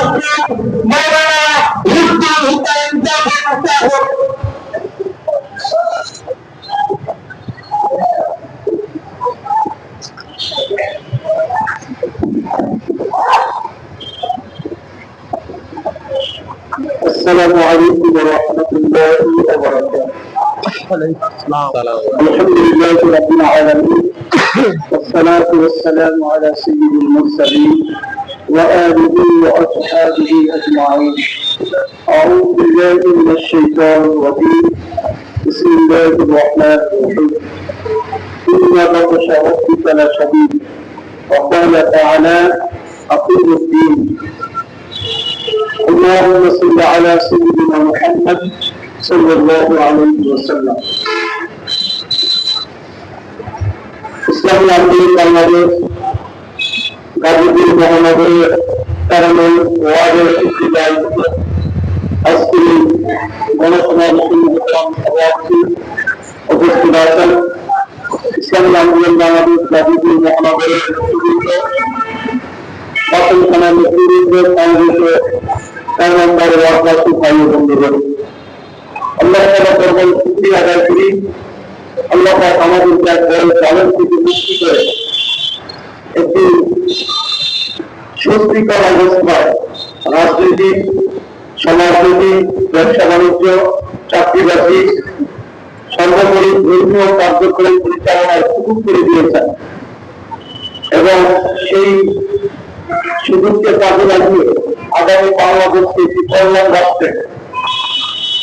السلام عليكم ورحمة الله وبركاته. الحمد لله رب العالمين والصلاة والسلام على سيد المرسلين وآله وأصحابه أجمعين. أعوذ بالله من الشيطان الرجيم. بسم الله الرحمن الرحيم. إن بطش ربك لشديد. وقال تعالى: أقيم الدين. اللهم صل على سيدنا محمد صلى الله عليه وسلم. ইসলামী আন্দোলন বাংলাদেশ গাজীপুর মহানগরের কারণে ওয়ার্ডের স্বীকৃতায় আজকে গণসমাবেশের সভাপতি উপস্থিত আছেন ইসলামী আন্দোলন বাংলাদেশ গাজীপুর মহানগরের নেতৃবৃন্দ, নেতৃবৃন্দ, কংগ্রেসের 4 নম্বর ওয়ার্ডবাসী ভাই ও বন্ধুগণ, আল্লাহ তাআলা দরবারে শুকরিয়া আদায় করি। আল্লাহ পাক আমাদেরকে একবার জালেম থেকে মুক্তি করে একটি স্বস্তিকর অবস্থায় রাজনীতি, সমাজনীতি, ব্যবসা বাণিজ্য, চাকরি বাকরি, সর্বোপরি ধর্মীয় কার্যক্রম পরিচালনার সুযোগ করে দিয়েছেন এবং সেই সুযোগকে কাজে লাগিয়ে আগামী বাংলাদেশকে একটি কল্যাণ রাষ্ট্রে,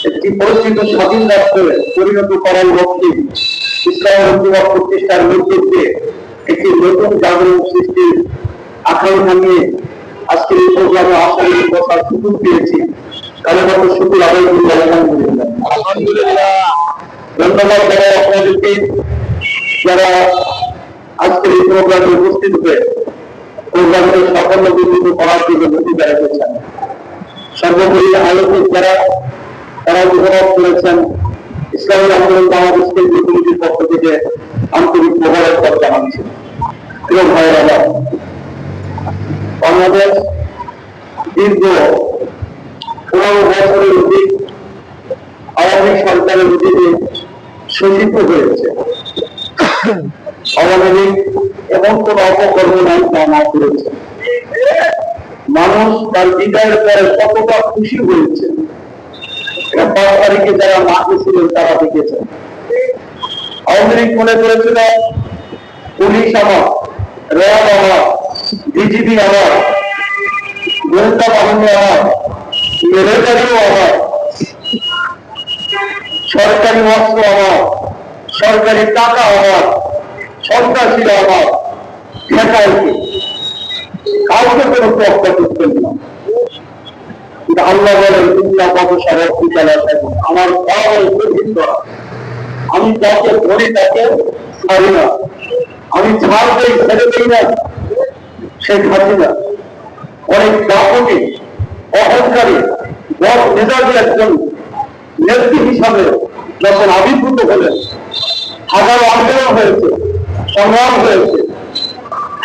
একটি পরিচিত স্বাধীন রাষ্ট্রে পরিণত করার লক্ষ্যে ইসলামের ঐক্যবাদ প্রতিষ্ঠার নেতৃত্বে একটি নতুন জাগরণ সৃষ্টির আকাঙ্ক্ষা নিয়ে আজকে এই প্রোগ্রামে আসার বসার সুযোগ পেয়েছি। কালেমাত শুকর আদায় করি আলহামদুলিল্লাহ। ধন্যবাদ যারা আপনাদেরকে, যারা আজকের এই প্রোগ্রামে উপস্থিত হয়ে প্রোগ্রামকে সাফল্য বিন্দু করার জন্য ভূমিকা রেখেছেন। সর্বোপরি আলোচক যারা, তারা উপভোগ করেছেন ইসলামী আন্দোলন বাংলাদেশ কেন্দ্রীয় কমিটির পক্ষ থেকে আন্তরিক মোবারকবাদ জানাচ্ছি। প্রিয় ভাইয়েরা, বাংলাদেশ দীর্ঘ 15 বছরের অধিক আওয়ামী সরকারের অধীনে শোষিত হয়েছে। আওয়ামী লীগ এমন কোন অপকর্ম নাই তা না করেছে। মানুষ তার বিদায়ের পরে কতটা খুশি হয়েছে 5 তারিখে যারা মাঠে ছিলেন তারা দেখেছেন। আওয়ামী লীগ মনে করেছিল পুলিশ আমার, র্যাব আমার, বিজিবি আমার, গোয়েন্দা বাহিনী আমার, মিলিটারিও আমার, সরকারি অস্ত্র আমার, সরকারি টাকা আমার, সন্ত্রাসীরা আমার, ঠেকাইছে, কাউকে কোনো প্রজ্ঞা করতেন না। আল্লাহ বলেন, আমার আমি যাকে ধরি তাকে ছাড়ি না, আমি ছাড় দেই, ছেড়ে দিই না। শেখ হাসিনা অনেক দাপটি, অহংকারী, বড় মেজাজী একজন নেত্রী হিসাবে যখন আবির্ভূত হলেন, হাজার আন্দোলন হয়েছে, সংগ্রাম হয়েছে,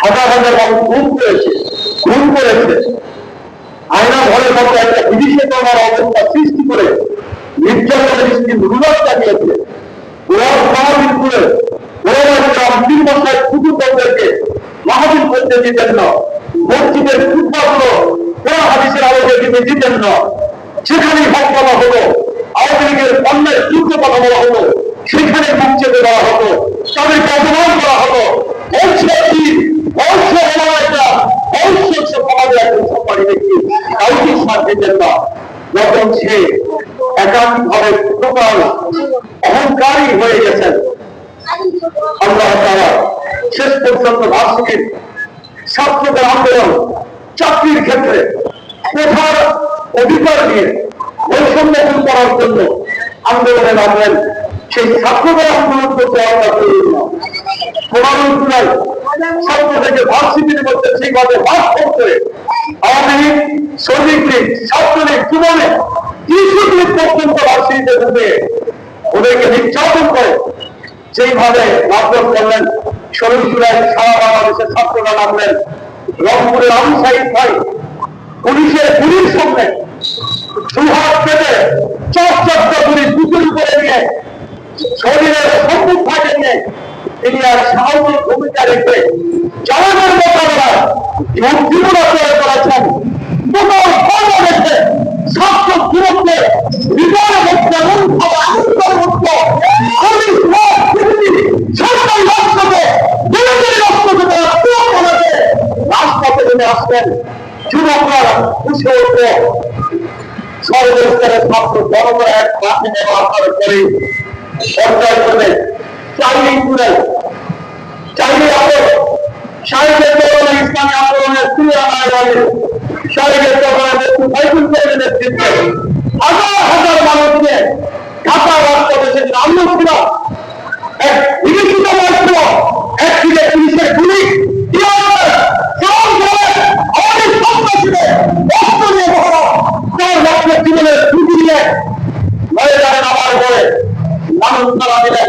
হাজার হাজার মানুষ খুন করেছে, আয়না ঘরে মতো একটা বিদেশে করার অবস্থা সৃষ্টি করে নির্যাতনের স্ত্রী রুলার চালিয়েছে। মাহফিল করতে দিতেন না, মসজিদের ফুটপাতগুলো কোরআন হাদিসের আলোকে দিতে দিতেন না। সেখানেই হক বলা হলো, আওয়ামী লীগের অন্যের যুদ্ধ কথা বলা হলো, সেখানে মুখ চেপে দেওয়া হতো, তাদেরকে অপমান করা হতো। যখন সে একাধিকভাবে টোটাল অহংকারী হয়ে গেছেন, আল্লাহ তাআলা শেষ পর্যন্ত ভার্সিটির ছাত্রদের আন্দোলন, চাকরির ক্ষেত্রে কোঠার অধিকার নিয়ে বৈষম্য দূর করার জন্য আন্দোলনে নামলেন। সেই ছাত্রদের আন্দোলন করতে আমরা করি না। 15 জুলাই ছাত্র থেকে ভার্সিটির মধ্যে সেইভাবে বাস করতে আওয়ামী লীগ, শ্রমিক লীগ, ছাত্রলীগ, যুবলীগ, কৃষক লীগ পর্যন্ত ভার্সিটিতে ঢুকে ওদেরকে নির্যাতন করে সেইভাবে মারধর করলেন। 16 জুলাই সারা বাংলাদেশের ছাত্ররা নামলেন। রংপুরের আবু সাইদ ভাই পুলিশ সামনে সুহাত পেটে চর্চা পুলিশ বুকের উপরে নিয়ে শরীরের সম্মুখ থাকে নিয়ে তিনি আর সাহসী ভূমিকা রেখে জনগণ মোকাবেলায় এবং জীবন তৈরি করেছেন মোটর ফল রেখে ছাত্র বিরুদ্ধে হৃদয় মুক্ত এমনভাবে আন্দোলন মুক্ত সরকারি রাষ্ট্রকে বিরোধী রাষ্ট্রকে রাজপথে নেমে আসবেন যুবকরা উঠে উঠে সর্বস্তরের ছাত্র জনগণ এক মাঠে নেওয়ার করে সরকার করে চাইলে ঘুরে চাইলে আন্দোলন সাহেবের চরণে ইসলামী আন্দোলনের সাহেবের চরণে সাইকুল করে নেতৃত্বে হাজার হাজার মানুষকে ঢাকা রাজপথে আমরা ছিল এক বিবেচিত রাষ্ট্র একদিকে পুলিশের গুলি জীবনের ঝুঁকি নিয়ে হয়ে যাবেন আমার ঘরে মানুষ তারা দিলেন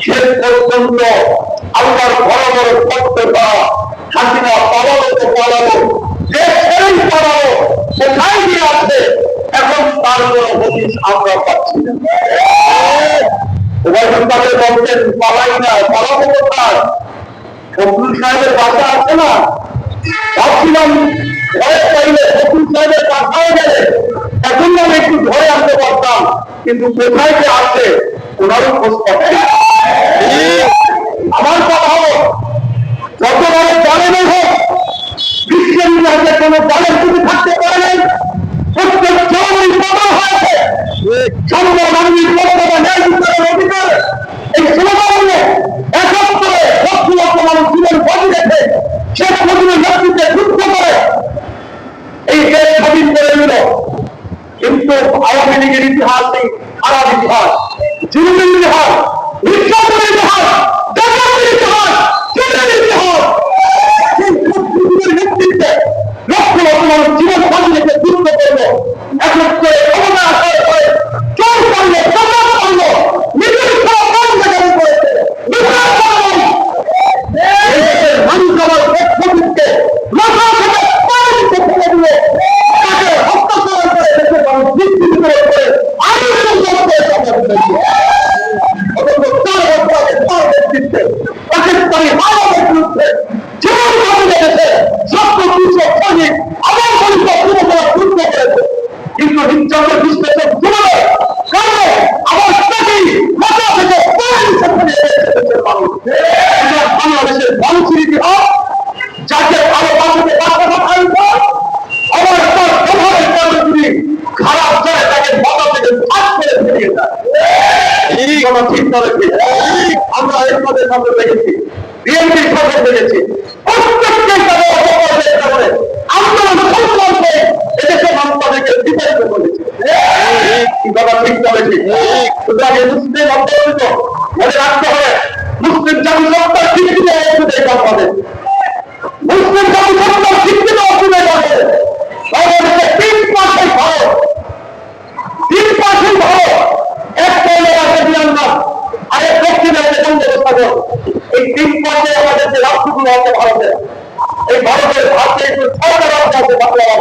শেষ পর্যন্ত আল্লাহর বড় বড় সত্য করা হাসিনা পালাতে পালাবো যে ছেড়েই পালাবো কোথায় গিয়ে আছে এখন তার কোনো হদিস আমরা পাচ্ছি না। তাদের বলছেন পালাই না পালাবো কোথায় ফখরুল সাহেবের বাসা আছে না ভাবছিলাম ঘরে চাইলে ফখরুল সাহেবের বাসায় গেলে এখন আমি একটু ঘরে আনতে পারতাম কিন্তু কোথায় যে আছে ওনারও খোঁজ পাচ্ছে আমার কথা হলো যত বড় দলের হোক বিশ্বের মধ্যে কোন দলের যদি থাকতে পারেন প্রত্যেক জনই বড় হয়েছে সর্বমানবিক মর্যাদা ন্যায় বিচারের অধিকার এই স্লোগানে একত্রে লক্ষ লক্ষ মানুষ জীবন বাজি রেখে শেখ মুজিবের নেতৃত্বে যুদ্ধ করে এই দেশ স্বাধীন করে নিল। কিন্তু আওয়ামী লীগের ইতিহাস এই খারাপ ইতিহাস জুলুমের ইতিহাস নির্যাতনের ইতিহাস ডাকাতির ইতিহাস চুরির ইতিহাস নেতৃত্বে লক্ষ লক্ষ মানুষ জীবন বাজি রেখে যুদ্ধ করলো একত্রে ক্ষমতা আসার পরে চোর করলো চাকর করলো নিজের মানুষ আমার ব্যক্তিত্বকে মাথা থেকে পানিতে ফেলে দিয়ে তাকে হত্যাচরণ করে দেশে মানুষ বিকৃত করে তার নেতৃত্বে পাকিস্তানি আওয়ামের বিরুদ্ধে জীবন বাজি রেখেছে সত্য দুশো সৈনিক আমার পরিচয় যুব করা যুদ্ধ করেছে কিন্তু নির্যাতন বিশ্লেষণ যুবকে কারণে আমার তাকেই মাথা থেকে বাংলাদেশের মানুষের ইতিহাস যাকে ভালোবাসাতে আমার তার প্রভাবের কারণে যদি খারাপ যায় তাকে মাথা থেকে ভাগ করে ফিরিয়ে যায় ঠিক আমরা এরপরে সামনে দেখেছি বিএনপির সামনে দেখেছি প্রত্যেককে তাদের অপরাধের কারণে আন্দোলন সংগ্রাম করে এদেশে মানুষ তাদেরকে বিতাড়িত করেছে কথা ঠিক চলেছে সুতরাং মুসলিম অন্তর্ভুক্ত মনে রাখতে হবে মুসলিম জাতি সত্তার শিক্ষিত অসুবিধা হবে মুসলিম জাতি সত্তার শিক্ষিত অসুবিধা হবে বাংলাদেশে তিন পাশে ভারত এক পয়লা আছে মিয়ানমার আরেক দক্ষিণ আছে বঙ্গোপসাগর এই তিন পাশে আমাদের যে রাষ্ট্রগুলো আছে ভারতের এই ভারতের ভারতে ছয়টা রাজ্য আছে বাংলাদেশ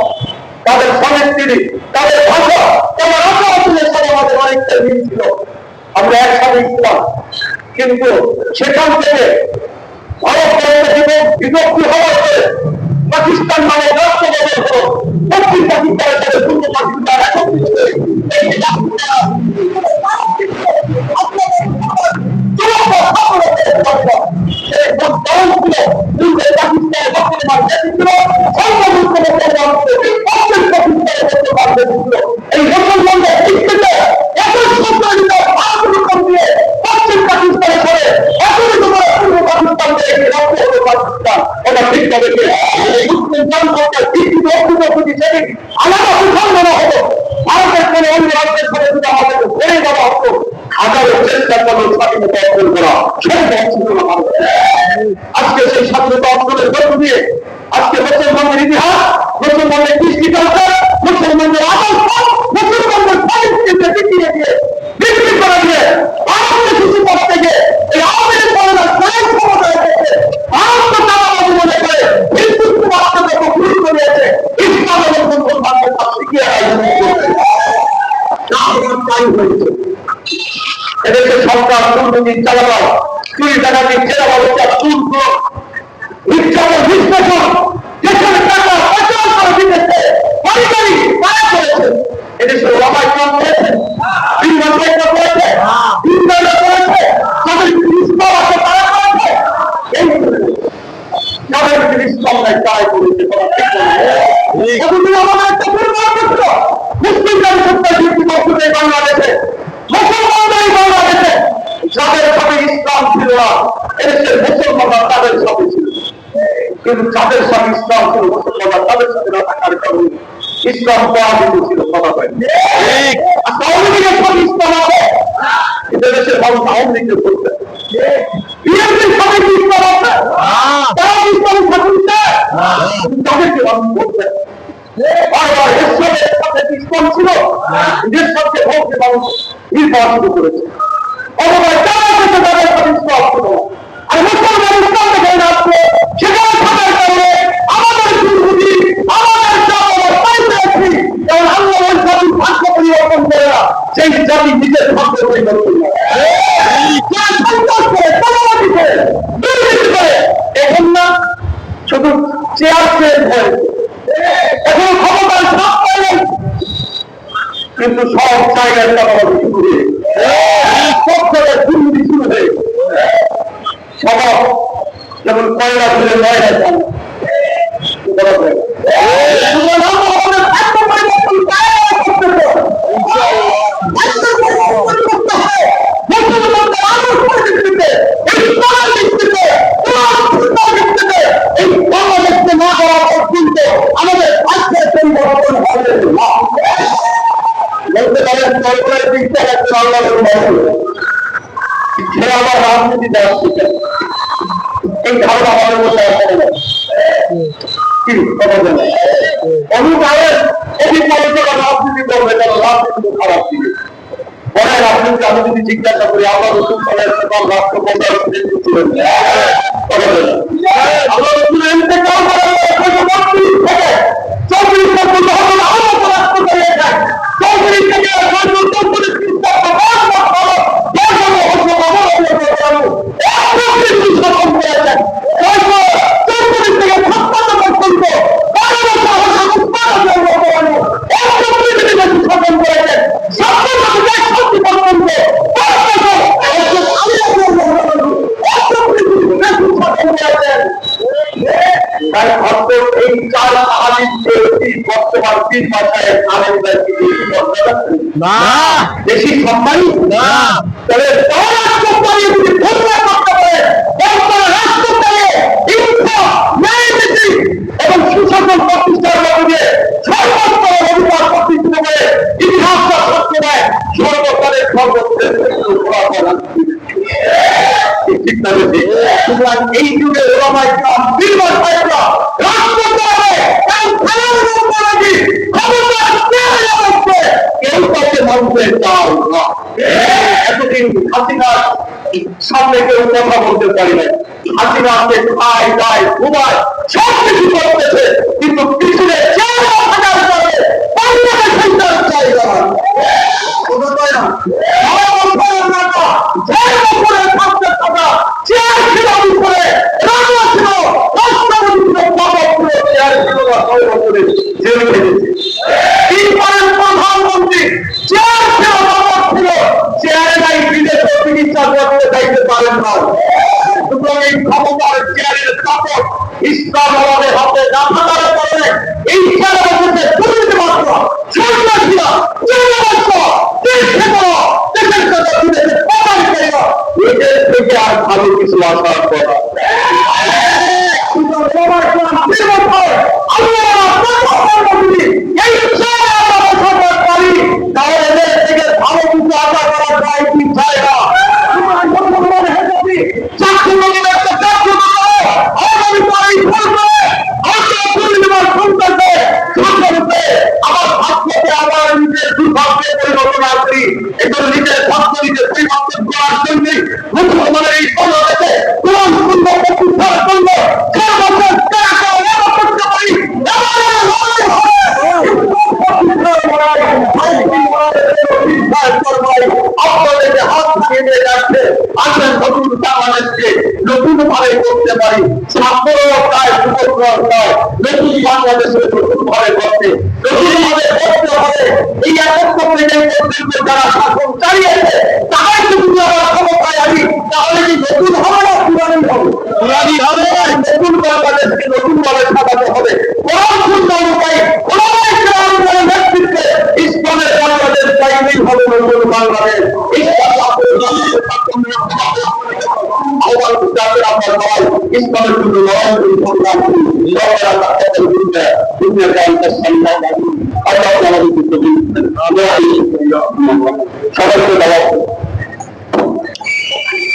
তাদের সংস্কৃতি তাদের ভাষা তাদের আচরণের সাথে আমাদের অনেকটা মিল ছিল আমরা একসাথে ছিলাম কিন্তু সেখান থেকে ভারতবর্ষে বিভক্তি হওয়ার পরে পাকিস্তান নামে রাষ্ট্র গঠন হলো দক্ষিণ পাকিস্তানের সাথে পূর্ব পাকিস্তান এই মুসলমানদের শিক্ষিতে এত পশ্চিম পাকিস্তানে করে এখনই তোমার পূর্ব পাকিস্তান থেকে রাষ্ট্র হলো পাকিস্তান ওটা ঠিক হবে মুসলিম জনসংখ্যার শিক্ষিত অগ্রগতি সেদিন আলাদা সুসম্মান হতো ভারতের কোন অন্য রাজ্যের সাথে যদি আমাদেরকে ভরে দেওয়া হতো হাজারো চেষ্টা করলো স্বাধীনতা অর্জন করা সম্ভব ছিল না আজকে সেই স্বাধীনতা অর্জনের মধ্য দিয়ে আজকে মুসলমানদের ইতিহাস মুসলমানদের কৃষ্টি কালচার মুসলমানদের আদর্শ মুসলমানদের সংস্কৃতিকে বিক্রিয়ে দিয়ে বিক্রি করে দিয়ে ভারতের শিশু পথ থেকে এই আওয়ামী লীগ রাজনীতি চালাবার, চুরি ডাকাতি জেলা ব্যবস্থা, শুল্ক, নির্যাতন, নিষ্পেষণ, দেশের টাকা অচল করে দিতেছে, পারিবারিক তারা করেছে। এদেশের ওলামায়ে কেরাম করেছে, বিমানবন্দর করেছে, বিদ্যালয় করেছে, তাদের ইসলাম আছে তারা করেছে। এই যাদের ইসলাম নাই তারাই করেছে। এতদিন আমাদের একটা পরিবার ছিল, মুসলিম জাতিসত্তার ভিত্তি বস্তুতে বাংলাদেশে, মুসলমানরাই বাংলাদেশে, যাদের সাথে ইসলাম ছিল না, এদেশের মুসলমানরা তাদের সাথে ছিল। কিন্তু যাদের সাথে ইসলাম ছিল, মুসলমানরা তাদের সাথে না থাকার কারণে ইসলাম পরাজিত ছিল। কথা হয় আওয়ামী লীগের সাথে ইসলাম আছে, দেশের মানুষ আওয়ামী লীগকে বলতে বিএনপির সাথে ইসলাম আছে, তারা ইসলামের সাথে তাদেরকে মানুষ বলতে বারবার ইসলামের সাথে ইসলাম ছিল, নিজের সাথে ভোটকে মানুষ নির্বাচিত করেছে। অথবা যারা সাথে তাদের সাথে ইসলাম ছিল, আর মুসলমান ইসলাম থেকে আসছে, সেখানে থাকার কারণে আমাদের দুর্নীতি, আমাদের অবস্থায় পেয়েছি। কারণ আল্লাহ ওই জাতির ভাগ্য পরিবর্তন করে না, সেই জাতি নিজের ভাগ্য পরিবর্তন করে দুর্নীতি করে। এখন না শুধু চেয়ার চেঞ্জ হয়েছে, এখন ক্ষমতার সব পাইলেন, কিন্তু সব জায়গায় চালাবাজি শুরু হয়ে সব জায়গায় দুর্নীতি শুরু হয়ে সবাব যেমন কয়লা ধরে ময়লা চান আমাদের আজকের পরিবর্তন হবে না। বলতে পারেন সরকারের দিক থেকে একটা আবার রাজনীতি দেওয়া এই ধারণা আমাদের মধ্যে আসে না। কি অনুদানের অভিজ্ঞতা রাজনীতি করবে, কেন রাজনীতি খারাপ দিবে। পরে রাজনীতি আমি যদি জিজ্ঞাসা করি, আমরা রসুল সালের সকাল রাষ্ট্রপতি ছিলেন, আমরা রসুল ইন্তেকাল করার থেকে 34 পর্যন্ত হবেন আরো রাষ্ট্রপতি এখানে 34 থেকে 34 এই চার বর্তমান 3 মাসের বেশি সম্মানী না, তবে কোম্পানি যদি করতে পারে এবং সুশাসন প্রতিষ্ঠার মধ্যে সর্বোচ্চ অধিকার প্রতিষ্ঠিত করে ইতিহাসটা সত্য দেয় সর্বকালের সর্বশ্রেষ্ঠ এই যুগে ওলামায়ে কেরাম নির্বাচ কেউ কাউকে মানুষের চাও না। এতদিন হাসিনার সামনে কেউ কথা বলতে পারি না, হাসিনাকে খায় দায় ঘুমায় সব কিছু করতেছে, কিন্তু পিছনে থাকার কারণে জায়গা প্রধানমন্ত্রী চেয়ার ছিল, চেয়ারে নাই বিদেশ চিকিৎসা করতে যাইতে পারেন না। সুতরাং এই ক্ষমতার চেয়ারের কাপড় ইসলাম আমাদের হাতে না থাকার কারণে এই চেয়ারের মধ্যে দুর্নীতি মাত্র সন্ত্রাসীরা দেশের কথা বিদেশে প্রমাণ করিল এদের থেকে আর ভালো কিছু আশা করা নিজের ভাগ্য নিজের পরিবর্তন করার জন্য মুসলমানের এই সমাজে কোন সুন্দর প্রতিষ্ঠার জন্য সর্বশেষ করতে পারি করতে পারি, ছাত্রও প্রায় যুবকরা প্রায় নতুন বাংলাদেশে নতুন ভাবে করতে নতুন ভাবে করতে হবে। এই একত্র পর্যন্ত যারা শাসন চালিয়েছে তারাই যদি আবার ক্ষমতায় আসি, তাহলে কি নতুন হবে না পুরানি হবে? পুরানি হবে। নতুন বাংলাদেশকে নতুন ভাবে সাজাতে হবে। পড়াশোনা অনুযায়ী নেতৃত্বে ইসলামের বাংলাদেশ চাইলেই হবে নতুন বাংলাদেশ। ইসলামের জন্য লড়াই করি, সংগ্রাম করি, সবাইকে